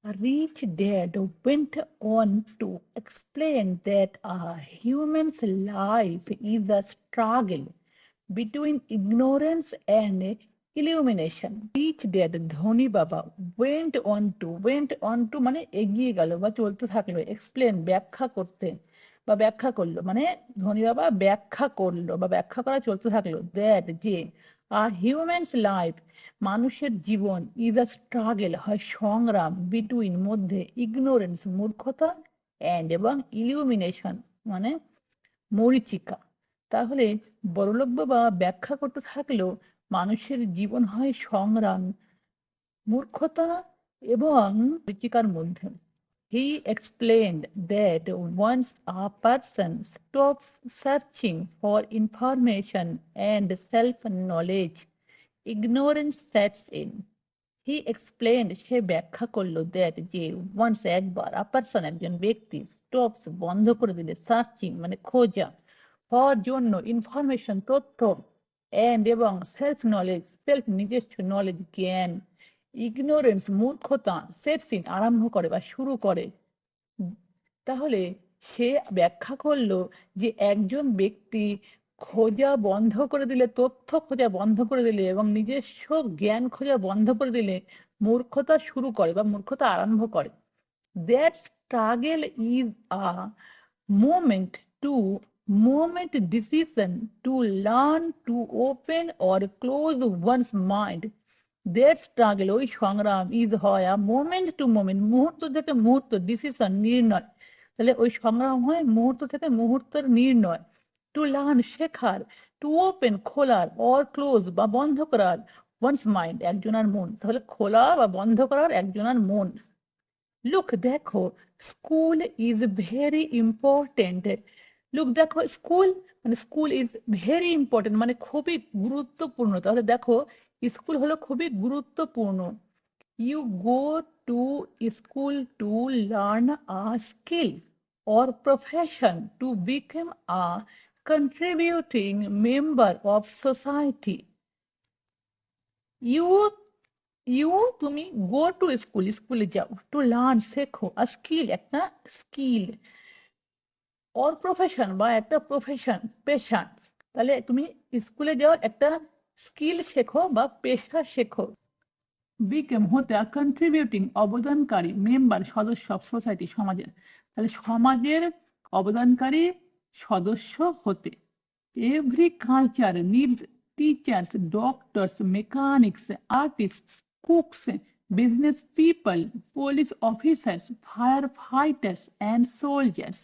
A rich dad went on to explain that a human's life is a struggle between ignorance and illumination. Rich dad ধনী বাবা went on to মানে এগিয়ে গেল বা চলতে থাকলো এক্সপ্লেন ব্যাখ্যা করতে বা ব্যাখ্যা করলো মানে ধনী বাবা ব্যাখ্যা করলো বা ব্যাখ্যা করা চলতে থাকলো দ্যাট যে আর হিউম্যানস লাইফ মানুষের জীবন ইজ আ স্ট্রাগল হয় সংগ্রাম বিটুইন মধ্যে ইগনোরেন্স মূর্খতা অ্যান্ড এবং ইলিউমিনেশন মানে মরীচিকা। তাহলে বড়লোক বাবা ব্যাখ্যা করতে থাকলেও মানুষের জীবন হয় সংগ্রাম মূর্খতা এবং মরীচিকার মধ্যে। He explained that once a person stops searching for information and self-knowledge, ignorance sets in. He explained সে ব্যাখ্যা করলো দ্যাট যে ওয়ান্স একবার আ পারসন একজন ব্যক্তি স্টপস বন্ধ করে দিলে সার্চিং মানে খোঁজা হওয়ার জন্য ইনফরমেশন তথ্য অ্যান্ড এবং সেলফ নলেজ সেলফ নিজস্ব নলেজ জ্ঞান ইগনোরেন্স মূর্খতা সেটস আরম্ভ করে বা শুরু করে। তাহলে সে ব্যাখ্যা করলো যে একজন ব্যক্তি খোঁজা বন্ধ করে দিলে তথ্য খোঁজা বন্ধ করে দিলে এবং নিজস্ব জ্ঞান খোঁজা বন্ধ করে দিলে মূর্খতা শুরু করে বা মূর্খতা আরম্ভ করে। That struggle is a moment to moment decision to learn to open or close one's mind. Their struggle ওই সংগ্রাম ইজ হয় মোমেন্ট টু মোমেন্ট মুহূর্ত থেকে মুহূর্ত ডিসিশন নির্ণয়। তাহলে ওই সংগ্রাম হয় মুহূর্ত থেকে মুহূর্তের নির্ণয়। টু লার্ন শেখার টু ওপেন খোলার অর ক্লোজ বা বন্ধ করার ওয়ান্স মাইন্ড একজনের মন। তাহলে খোলা বা বন্ধ করার একজনের মন। লুক দেখো school is very important. Look দেখো স্কুল মানে স্কুল ইজ ভেরি ইম্পর্টেন্ট মানে খুবই গুরুত্বপূর্ণ। তাহলে দেখো স্কুল হলো খুবই গুরুত্বপূর্ণ। You go to school to learn a skill or profession to become a contributing member of society. You you তুমি গো টু স্কুল স্কুলে যাও টু লার্ন শেখো আ স্কিল একটা স্কিল অর প্রফেশন বা একটা প্রফেশন পেশা। তাহলে তুমি স্কুলে যাও একটা স্কিল শেখো বা পেশা শেখো। বিকেম হতে কন্ট্রিবিউটিং অবদানকারী মেম্বার সদস্য অফ সোসাইটি সমাজের। তাহলে সমাজের অবদানকারী সদস্য হতে। Every culture needs teachers doctors mechanics artists cooks business people police officers fire fighters and soldiers.